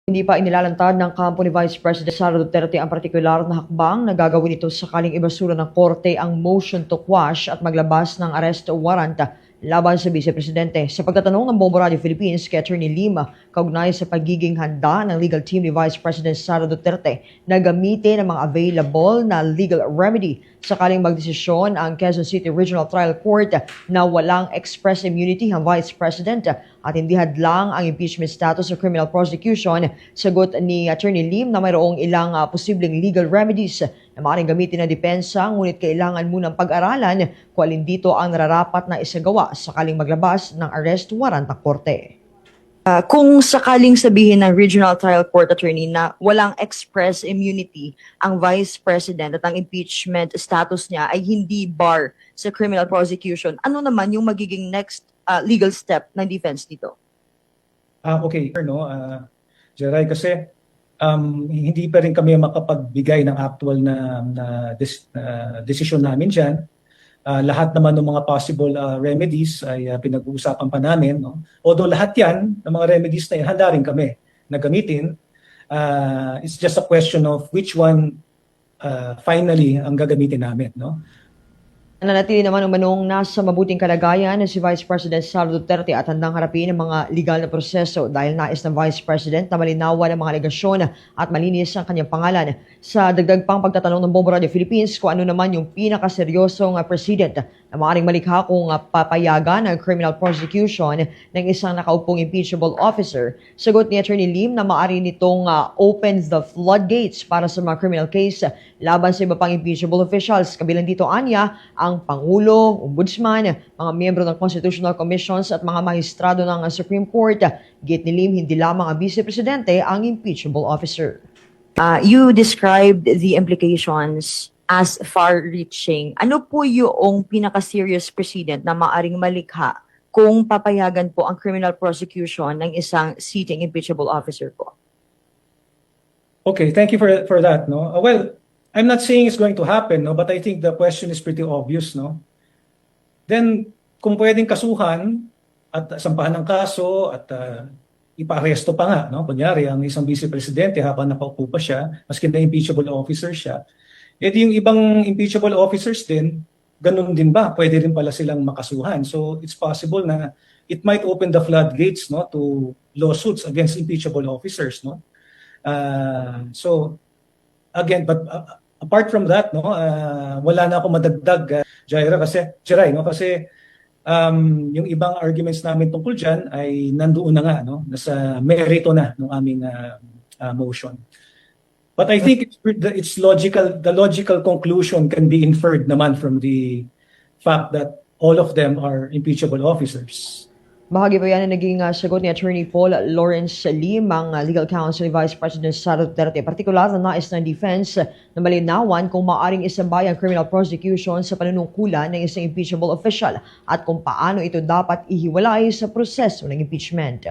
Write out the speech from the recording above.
Hindi pa inilalantad ng kampo ni Vice President Sara Duterte ang partikular na hakbang na gagawin ito sakaling ibasura ng korte ang motion to quash at maglabas ng arrest warrant laban sa Vice Presidente. Sa pagtatanong ng Bombo Radio Philippines kay Attorney Lima kaugnay sa pagiging handa ng legal team ni Vice President Sara Duterte na gamitin ang mga available na legal remedy sakaling magdesisyon ang Quezon City Regional Trial Court na walang express immunity ang Vice President at hindi hadlang ang impeachment status sa criminal prosecution. Sagot ni Attorney Lim na mayroong ilang posibleng legal remedies na maaaring gamitin ng depensa, ngunit kailangan munang pag-aralan kung alin dito ang nararapat na isagawa sakaling maglabas ng arrest warrant ng korte. Kung sakaling sabihin ng Regional Trial Court Attorney na walang express immunity ang Vice President at ang impeachment status niya ay hindi bar sa criminal prosecution, ano naman yung magiging next legal step ng defense dito? Okay, Jeray, kasi hindi pa rin kami makapagbigay ng actual na desisyon namin dyan. Lahat naman ng mga possible remedies ay pinag-uusapan pa namin. No? Although lahat yan, ng mga remedies na yan, handa rin kami na gamitin. It's just a question of which one finally ang gagamitin namin. No? Nananatili naman umanong nasa mabuting kalagayan si Vice President Sara Duterte at handang harapin ang mga legal na proseso dahil nais ng Vice President na malinawan ang mga alegasyon at malinis ang kanyang pangalan. Sa dagdag pang pagtatanong ng Bombo Radio Philippines kung ano naman yung pinakaseryosong president na maaaring malikha kung papayagan ang criminal prosecution ng isang nakaupong impeachable officer, sagot ni Attorney Lim na maaari nitong opens the floodgates para sa mga criminal case laban sa iba pang impeachable officials. Kabilang dito anya ang Pangulo, Ombudsman, mga miyembro ng Constitutional Commissions at mga mahistrado ng Supreme Court. Git ni Lim, hindi lamang ang Vice Presidente ang impeachable officer. You described the implications as far-reaching. Ano po yung pinaka-serious precedent na maaring malikha kung papayagan po ang criminal prosecution ng isang sitting impeachable officer po? Okay, thank you for that. No? Well, I'm not saying it's going to happen, no, but I think the question is pretty obvious, no. Then kung pwedeng kasuhan at sampahan ng kaso at ipa-aresto pa nga, no, kunyari ang isang vice presidente habang nakaupo pa siya, maski na impeachable officer siya, yung ibang impeachable officers din, ganun din ba? Pwede rin pala silang makasuhan. So it's possible na it might open the floodgates, no, to lawsuits against impeachable officers, no. So again, but apart from that, no, wala na ako madagdag, Jeray, no, kasi yung ibang arguments namin tungkol diyan ay nandoon na nga, no, nasa merito na ng aming motion. But I think it's logical. The logical conclusion can be inferred naman from the fact that all of them are impeachable officers. Bahagi pa yan na naging sagot ni Attorney Paul Lawrence Lim, ang legal counsel ni Vice President Sara Duterte. Partikular na nais ng defense na malinawan kung maaaring isambay ang criminal prosecution sa panunungkulan ng isang impeachable official at kung paano ito dapat ihiwalay sa proseso ng impeachment.